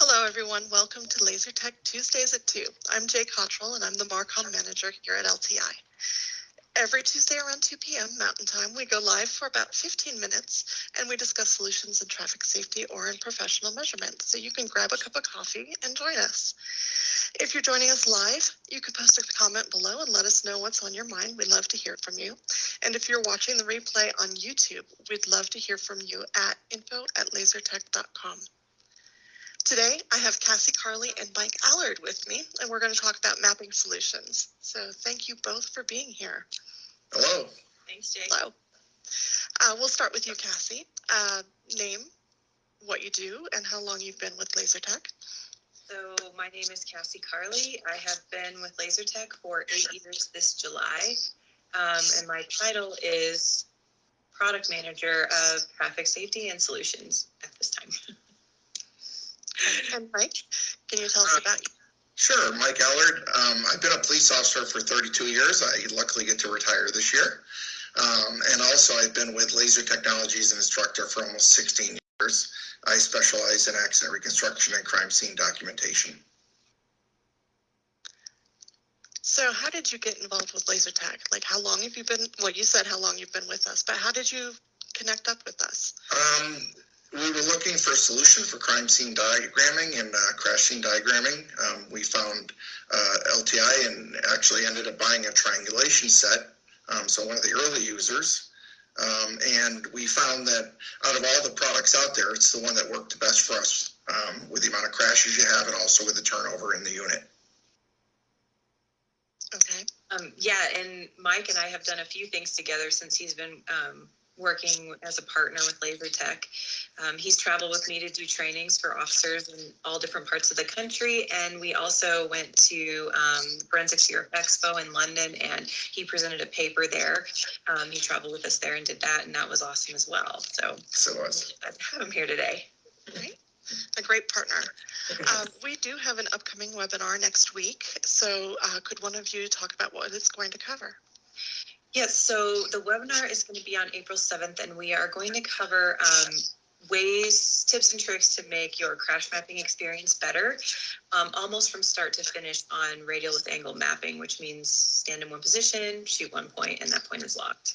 Hello, everyone. Welcome to Laser Tech Tuesdays at 2. I'm Jay Cottrell, and I'm the Marcom Manager here at LTI. Every Tuesday around 2 p.m. Mountain Time, we go live for about 15 minutes, and we discuss solutions in traffic safety or in professional measurement. So you can grab a cup of coffee and join us. If you're joining us live, you can post a comment below and let us know what's on your mind. We'd love to hear from you. And if you're watching the replay on YouTube, we'd love to hear from you at info@lasertech.com. Today, I have Kassie Carley and Mike Allard with me, and we're going to talk about mapping solutions. So thank you both for being here. Hello. Thanks, Jay. Hello. We'll start with you, Kassie. Name, what you do, and how long you've been with LaserTech. So my name is Kassie Carley. I have been with LaserTech for 8 years this July, and my title is Product Manager of Traffic Safety and Solutions at this time. And Mike, can you tell us about you? Sure, Mike Allard. I've been a police officer for 32 years. I luckily get to retire this year. And also I've been with Laser Technologies and instructor for almost 16 years. I specialize in accident reconstruction and crime scene documentation. So how did you get involved with LaserTech? Like, how long have you been, well, you said how long you've been with us, but how did you connect up with us? We were looking for a solution for crime scene diagramming and crash scene diagramming. We found LTI and actually ended up buying a triangulation set, so one of the early users. And we found that out of all the products out there, it's the one that worked the best for us with the amount of crashes you have and also with the turnover in the unit. Okay. Yeah, and Mike and I have done a few things together since he's been working as a partner with LaserTech. He's traveled with me to do trainings for officers in all different parts of the country, and we also went to Forensics Europe Expo in London, and he presented a paper there. He traveled with us there and did that, and that was awesome as well. So I have him here today. Right. A great partner. We do have an upcoming webinar next week, so could one of you talk about what it's going to cover? Yes, so the webinar is going to be on April 7th, and we are going to cover tips and tricks to make your crash mapping experience better, almost from start to finish on radial with angle mapping, which means stand in one position, shoot one point, and that point is locked.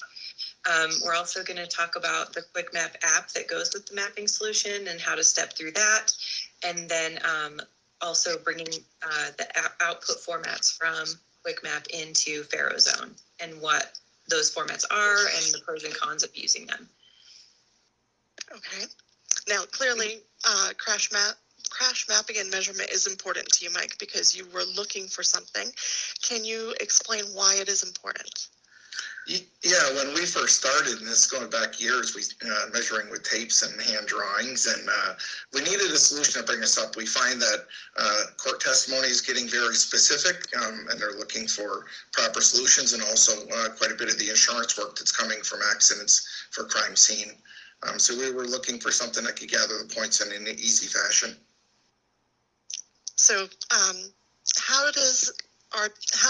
We're also going to talk about the Quick Map app that goes with the mapping solution and how to step through that, and then also bringing the output formats from Quick Map into FaroZone and what those formats are and the pros and cons of using them. Okay. Now, clearly, crash mapping and measurement is important to you, Mike, because you were looking for something. Can you explain why it is important? Yeah, when we first started, and this is going back years, we measuring with tapes and hand drawings, and we needed a solution to bring us up. We find that court testimony is getting very specific, and they're looking for proper solutions, and also quite a bit of the insurance work that's coming from accidents for crime scene. So we were looking for something that could gather the points in an easy fashion. So how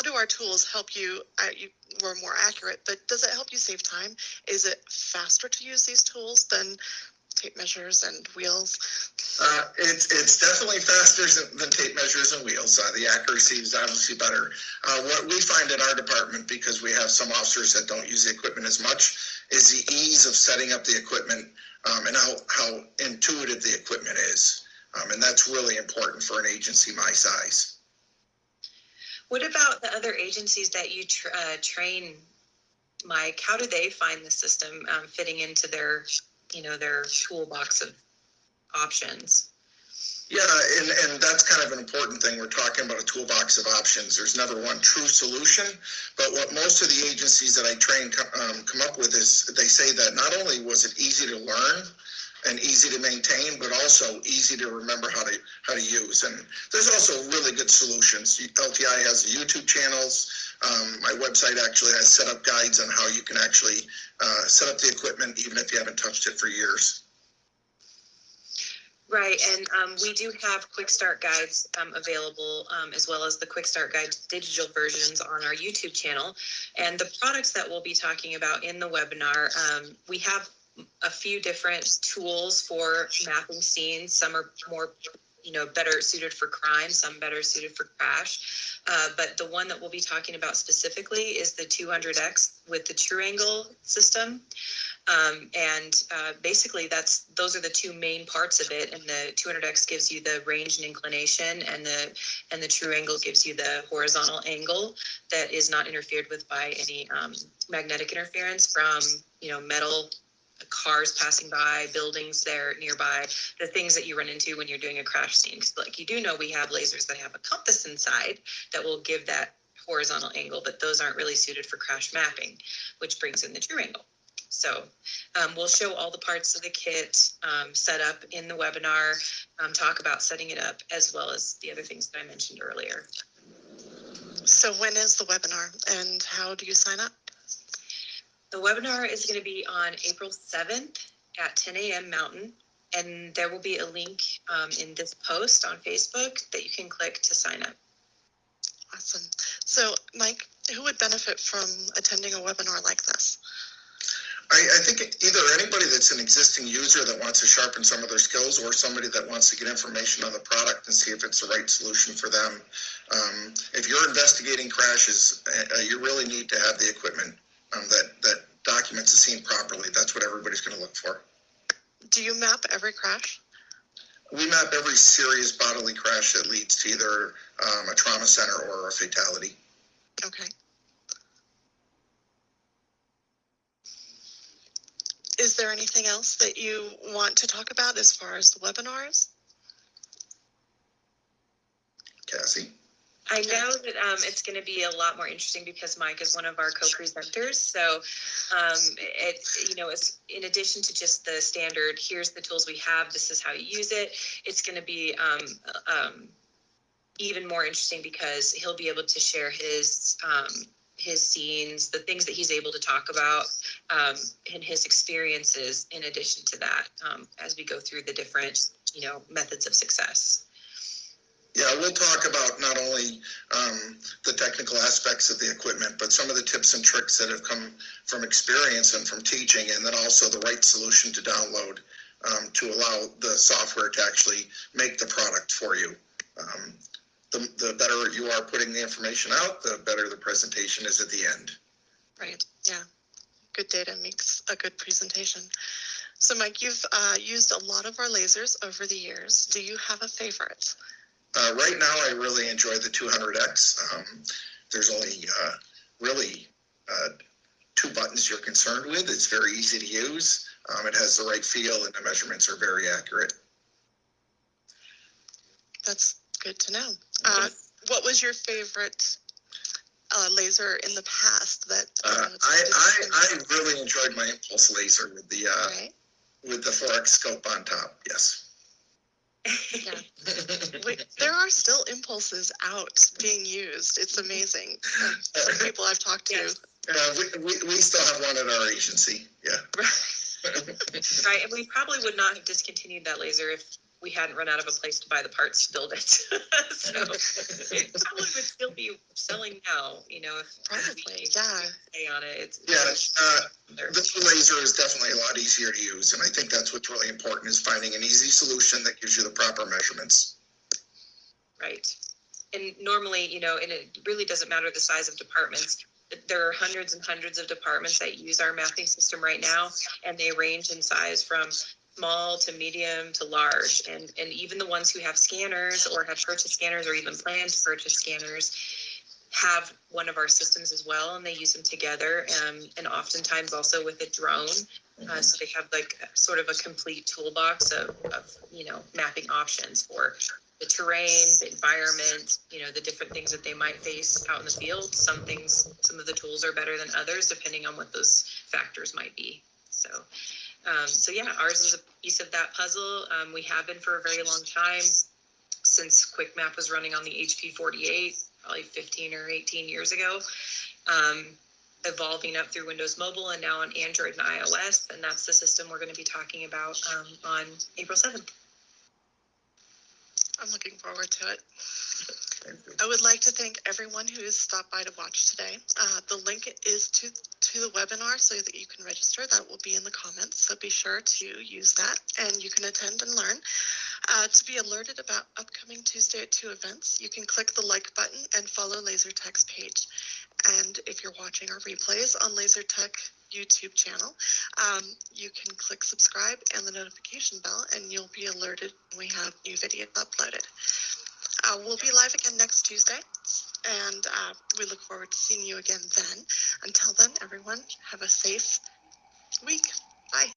do our tools help you? You were more accurate, but does it help you save time? Is it faster to use these tools than tape measures and wheels? It's definitely faster than tape measures and wheels. The accuracy is obviously better. What we find in our department, because we have some officers that don't use the equipment as much, is the ease of setting up the equipment and how intuitive the equipment is. And that's really important for an agency my size. What about the other agencies that you train, Mike? How do they find the system fitting into their toolbox of options? Yeah, and that's kind of an important thing. We're talking about a toolbox of options. There's never one true solution, but what most of the agencies that I train come up with is they say that not only was it easy to learn and easy to maintain, but also easy to remember how to use. And there's also really good solutions. LTI has the YouTube channels. My website actually has set up guides on how you can actually set up the equipment even if you haven't touched it for years. Right, and we do have quick start guides available, as well as the quick start guide digital versions on our YouTube channel. And the products that we'll be talking about in the webinar, we have a few different tools for mapping scenes. Some are more better suited for crime, some better suited for crash. But the one that we'll be talking about specifically is the 200X with the true angle system. Basically those are the two main parts of it. And the 200X gives you the range and inclination, and the true angle gives you the horizontal angle that is not interfered with by any magnetic interference from, metal, cars passing by, buildings there nearby, the things that you run into when you're doing a crash scene. Because you do know we have lasers that have a compass inside that will give that horizontal angle, but those aren't really suited for crash mapping, which brings in the true angle. So we'll show all the parts of the kit set up in the webinar, talk about setting it up, as well as the other things that I mentioned earlier. So when is the webinar and how do you sign up? The webinar is going to be on April 7th at 10 a.m. Mountain, and there will be a link in this post on Facebook that you can click to sign up. Awesome. So, Mike, who would benefit from attending a webinar like this? I think either anybody that's an existing user that wants to sharpen some of their skills, or somebody that wants to get information on the product and see if it's the right solution for them. If you're investigating crashes, you really need to have the equipment that documents the scene properly. That's what everybody's going to look for. Do you map every crash? We map every serious bodily crash that leads to either a trauma center or a fatality. Okay. Is there anything else that you want to talk about as far as the webinars? Cassie? I know that it's going to be a lot more interesting because Mike is one of our co-presenters. So it's in addition to just the standard, here's the tools we have, this is how you use it. It's going to be even more interesting because he'll be able to share his scenes, the things that he's able to talk about, and his experiences in addition to that, as we go through the different, methods of success. Yeah, we'll talk about not only the technical aspects of the equipment, but some of the tips and tricks that have come from experience and from teaching, and then also the right solution to download to allow the software to actually make the product for you. The better you are putting the information out, the better the presentation is at the end. Right, yeah. Good data makes a good presentation. So, Mike, you've used a lot of our lasers over the years. Do you have a favorite? Right now, I really enjoy the 200X. There's only really 2 buttons you're concerned with. It's very easy to use. It has the right feel, and the measurements are very accurate. That's good to know. What was your favorite laser in the past? That I really enjoyed my impulse laser with the right. with the 4X scope on top. Yes. Yeah. There are still impulses out being used. It's amazing. Some people I've talked to. Yes. We still have one at our agency. Yeah. Right, and we probably would not have discontinued that laser if we hadn't run out of a place to buy the parts to build it. So it probably would still be selling now, if Probably, we yeah. stay on it. This laser is definitely a lot easier to use, and I think that's what's really important, is finding an easy solution that gives you the proper measurements. Right. And normally, and it really doesn't matter the size of departments. There are hundreds and hundreds of departments that use our mapping system right now, and they range in size from small to medium to large, and even the ones who have scanners or have purchased scanners or even plan to purchase scanners have one of our systems as well, and they use them together, and oftentimes also with a drone. So they have sort of a complete toolbox of mapping options for the terrain, the environment, the different things that they might face out in the field. Some of the tools are better than others depending on what those factors might be. So yeah, ours is a piece of that puzzle. We have been for a very long time, since QuickMap was running on the HP 48, probably 15 or 18 years ago, evolving up through Windows Mobile and now on Android and iOS, and that's the system we're going to be talking about on April 7th. I'm looking forward to it. I would like to thank everyone who has stopped by to watch today. The link is to to the webinar so that you can register. That will be in the comments, so be sure to use that, and you can attend and learn. To be alerted about upcoming Tuesday at 2 events, you can click the like button and follow LaserTech's page. And if you're watching our replays on LaserTech YouTube channel, you can click subscribe and the notification bell, and you'll be alerted when we have new videos uploaded. We'll be live again next Tuesday, and we look forward to seeing you again then. Until then, everyone, have a safe week.